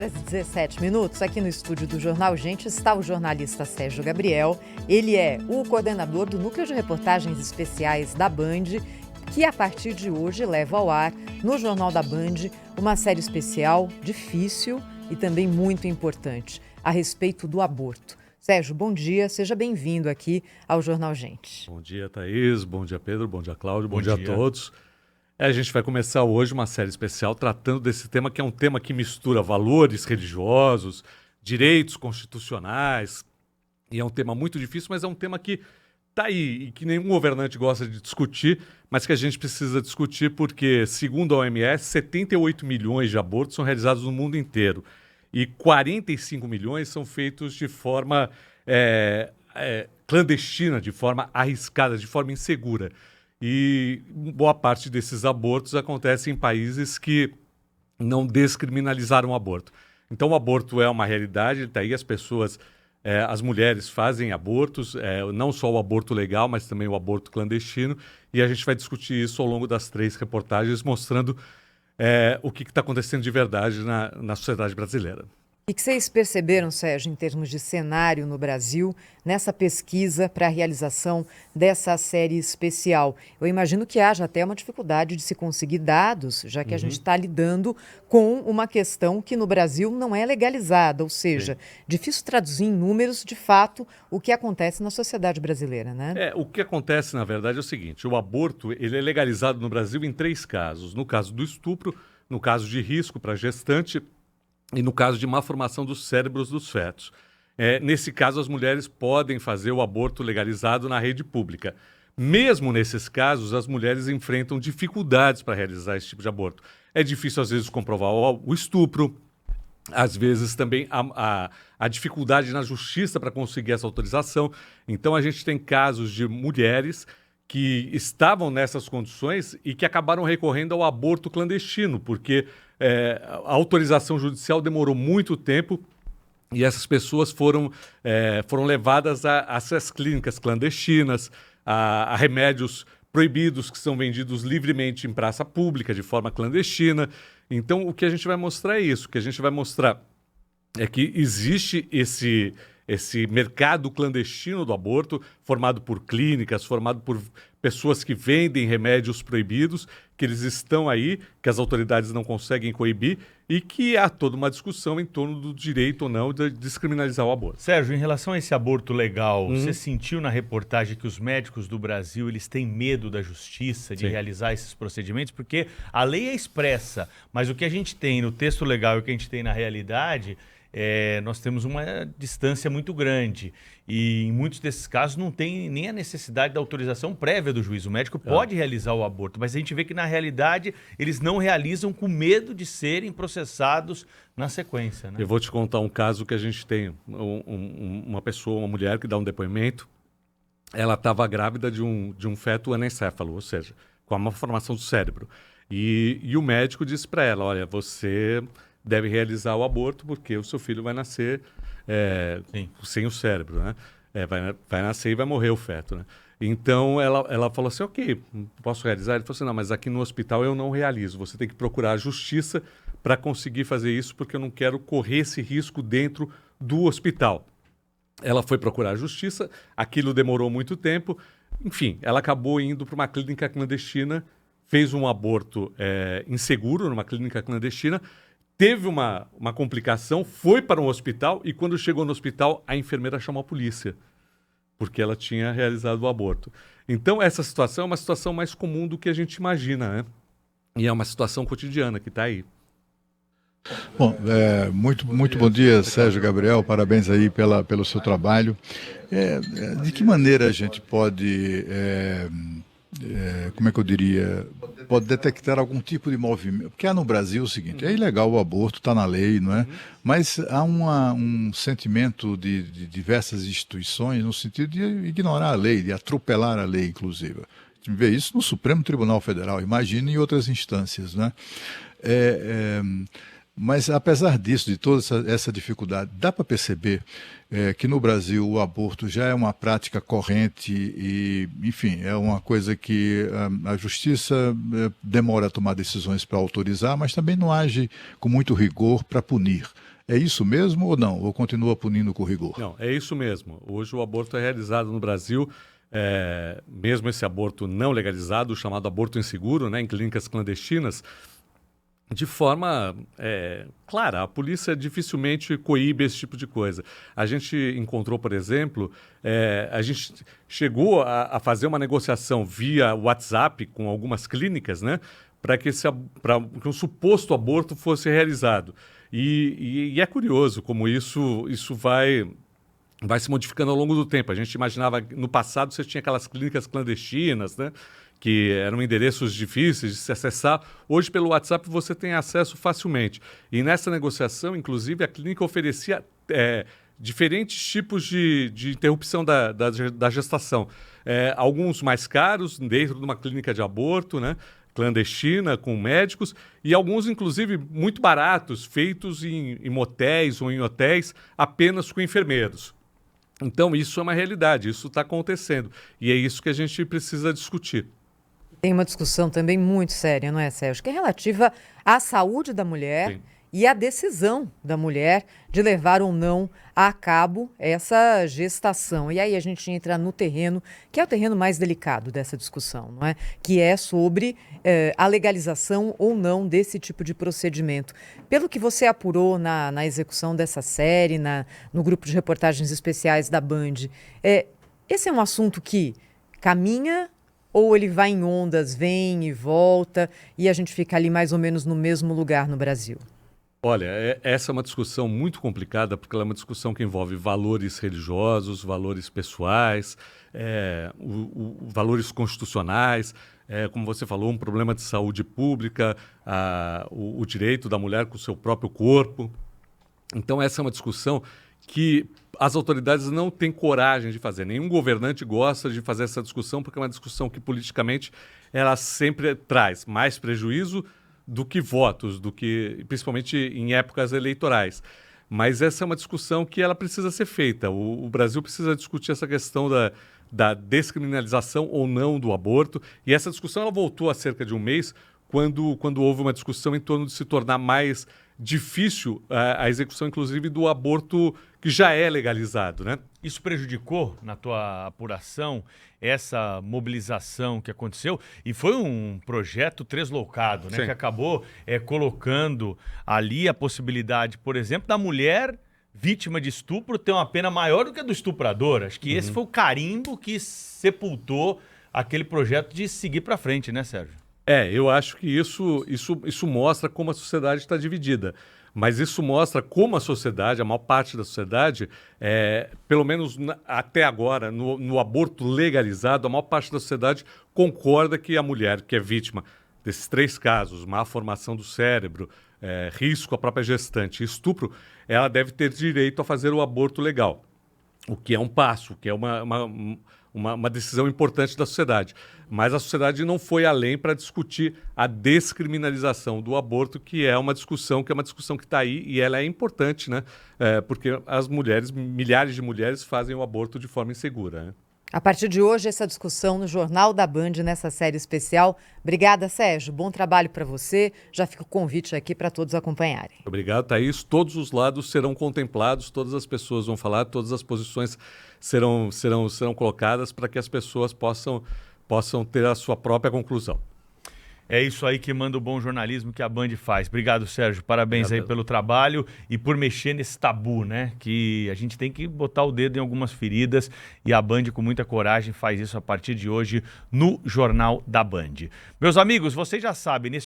Às 17 minutos, aqui no estúdio do Jornal Gente, está o jornalista Sérgio Gabriel. Ele é o coordenador do Núcleo de Reportagens Especiais da Band, que a partir de hoje leva ao ar, no Jornal da Band, uma série especial, difícil e também muito importante, a respeito do aborto. Sérgio, bom dia, seja bem-vindo aqui ao Jornal Gente. Bom dia, Thaís, bom dia, Pedro, bom dia, Cláudio, bom dia a todos. A gente vai começar hoje uma série especial tratando desse tema, que é um tema que mistura valores religiosos, direitos constitucionais, e é um tema muito difícil, mas é um tema que está aí e que nenhum governante gosta de discutir, mas que a gente precisa discutir porque, segundo a OMS, 78 milhões de abortos são realizados no mundo inteiro e 45 milhões são feitos de forma clandestina, de forma arriscada, de forma insegura. E boa parte desses abortos acontece em países que não descriminalizaram o aborto. Então o aborto é uma realidade, está aí as pessoas, as mulheres fazem abortos, não só o aborto legal, mas também o aborto clandestino, e a gente vai discutir isso ao longo das 3 reportagens, mostrando o que está acontecendo de verdade na sociedade brasileira. O que vocês perceberam, Sérgio, em termos de cenário no Brasil, nessa pesquisa para a realização dessa série especial? Eu imagino que haja até uma dificuldade de se conseguir dados, já que a gente está lidando com uma questão que no Brasil não é legalizada, ou seja, difícil traduzir em números, de fato, o que acontece na sociedade brasileira, né? O que acontece, na verdade, é o seguinte, o aborto ele é legalizado no Brasil em 3 casos. No caso do estupro, no caso de risco para gestante, e no caso de má formação dos cérebros dos fetos. Nesse caso, as mulheres podem fazer o aborto legalizado na rede pública. Mesmo nesses casos, as mulheres enfrentam dificuldades para realizar esse tipo de aborto. É difícil, às vezes, comprovar o estupro, às vezes também a dificuldade na justiça para conseguir essa autorização. Então, a gente tem casos de mulheres que estavam nessas condições e que acabaram recorrendo ao aborto clandestino, porque a autorização judicial demorou muito tempo e essas pessoas foram levadas a essas clínicas clandestinas, a remédios proibidos que são vendidos livremente em praça pública, de forma clandestina. Então, o que a gente vai mostrar é isso, o que a gente vai mostrar é que existe esse mercado clandestino do aborto, formado por clínicas, formado por pessoas que vendem remédios proibidos, que eles estão aí, que as autoridades não conseguem coibir, e que há toda uma discussão em torno do direito ou não de descriminalizar o aborto. Sérgio, em relação a esse aborto legal, você sentiu na reportagem que os médicos do Brasil eles têm medo da justiça, de realizar esses procedimentos? Porque a lei é expressa, mas o que a gente tem no texto legal e o que a gente tem na realidade... nós temos uma distância muito grande e em muitos desses casos não tem nem a necessidade da autorização prévia do juiz. O médico pode realizar o aborto, mas a gente vê que na realidade eles não realizam com medo de serem processados na sequência, né? Eu vou te contar um caso que a gente tem, uma pessoa, uma mulher que dá um depoimento, ela estava grávida de um feto anencéfalo, ou seja, com a malformação do cérebro. E o médico disse para ela, olha, você deve realizar o aborto porque o seu filho vai nascer sem o cérebro, né? Vai nascer e vai morrer o feto, né? Então, ela falou assim, ok, posso realizar? Ele falou assim, não, mas aqui no hospital eu não realizo. Você tem que procurar a justiça para conseguir fazer isso porque eu não quero correr esse risco dentro do hospital. Ela foi procurar a justiça, aquilo demorou muito tempo. Enfim, ela acabou indo para uma clínica clandestina, fez um aborto inseguro numa clínica clandestina, teve uma complicação, foi para um hospital e quando chegou no hospital, a enfermeira chamou a polícia, porque ela tinha realizado o aborto. Então, essa situação é uma situação mais comum do que a gente imagina, né? E é uma situação cotidiana que está aí. Bom, muito bom dia, Sérgio Gabriel, parabéns aí pelo seu trabalho. De que maneira a gente pode... como é que eu diria, pode detectar algum tipo de movimento, porque há no Brasil o seguinte, é ilegal o aborto, está na lei, não é? Mas há um sentimento de diversas instituições no sentido de ignorar a lei, de atropelar a lei, inclusive. A gente vê isso no Supremo Tribunal Federal, imagina em outras instâncias, né? Mas, apesar disso, de toda essa dificuldade, dá para perceber que no Brasil o aborto já é uma prática corrente e, enfim, é uma coisa que a justiça demora a tomar decisões para autorizar, mas também não age com muito rigor para punir. É isso mesmo ou não? Ou continua punindo com rigor? Não, é isso mesmo. Hoje o aborto é realizado no Brasil, mesmo esse aborto não legalizado, o chamado aborto inseguro, né, em clínicas clandestinas, de forma clara. A polícia dificilmente coíbe esse tipo de coisa. A gente encontrou, por exemplo, a gente chegou a fazer uma negociação via WhatsApp com algumas clínicas, né, para que um suposto aborto fosse realizado. E é curioso como isso vai se modificando ao longo do tempo. A gente imaginava, no passado, você tinha aquelas clínicas clandestinas, né, que eram endereços difíceis de se acessar. Hoje, pelo WhatsApp, você tem acesso facilmente. E nessa negociação, inclusive, a clínica oferecia diferentes tipos de interrupção da gestação. Alguns mais caros, dentro de uma clínica de aborto, né, clandestina, com médicos, e alguns, inclusive, muito baratos, feitos em motéis ou em hotéis, apenas com enfermeiros. Então, isso é uma realidade, isso está acontecendo. E é isso que a gente precisa discutir. Tem uma discussão também muito séria, não é, Sérgio? Que é relativa à saúde da mulher. Sim. E à decisão da mulher de levar ou não a cabo essa gestação. E aí a gente entra no terreno, que é o terreno mais delicado dessa discussão, não é? Que é sobre a legalização ou não desse tipo de procedimento. Pelo que você apurou na execução dessa série, no grupo de reportagens especiais da Band, esse é um assunto que caminha ou ele vai em ondas, vem e volta, e a gente fica ali mais ou menos no mesmo lugar no Brasil? Olha, essa é uma discussão muito complicada, porque ela é uma discussão que envolve valores religiosos, valores pessoais, valores constitucionais, como você falou, um problema de saúde pública, o direito da mulher com o seu próprio corpo. Então, essa é uma discussão que as autoridades não têm coragem de fazer. Nenhum governante gosta de fazer essa discussão, porque é uma discussão que, politicamente, ela sempre traz mais prejuízo do que votos, principalmente em épocas eleitorais. Mas essa é uma discussão que ela precisa ser feita. O Brasil precisa discutir essa questão da descriminalização ou não do aborto. E essa discussão ela voltou há cerca de um mês, quando houve uma discussão em torno de se tornar mais difícil a execução, inclusive, do aborto que já é legalizado, né? Isso prejudicou, na tua apuração, essa mobilização que aconteceu? E foi um projeto tresloucado, né? Sim. Que acabou colocando ali a possibilidade, por exemplo, da mulher vítima de estupro ter uma pena maior do que a do estuprador. Acho que esse foi o carimbo que sepultou aquele projeto de seguir para frente, né, Sérgio? Eu acho que isso mostra como a sociedade está dividida. Mas isso mostra como a sociedade, a maior parte da sociedade, pelo menos até agora, no aborto legalizado, a maior parte da sociedade concorda que a mulher que é vítima desses 3 casos, má formação do cérebro, risco à própria gestante e estupro, ela deve ter direito a fazer o aborto legal. O que é um passo, o que é uma decisão importante da sociedade. Mas a sociedade não foi além para discutir a descriminalização do aborto, que é uma discussão que está aí e ela é importante, né? Porque as mulheres, milhares de mulheres, fazem o aborto de forma insegura, né? A partir de hoje, essa discussão no Jornal da Band, nessa série especial. Obrigada, Sérgio. Bom trabalho para você. Já fica o convite aqui para todos acompanharem. Obrigado, Thaís. Todos os lados serão contemplados, todas as pessoas vão falar, todas as posições serão colocadas para que as pessoas possam ter a sua própria conclusão. É isso aí que manda o bom jornalismo que a Band faz. Obrigado, Sérgio. Parabéns aí pelo trabalho e por mexer nesse tabu, né? Que a gente tem que botar o dedo em algumas feridas e a Band, com muita coragem, faz isso a partir de hoje no Jornal da Band. Meus amigos, vocês já sabem,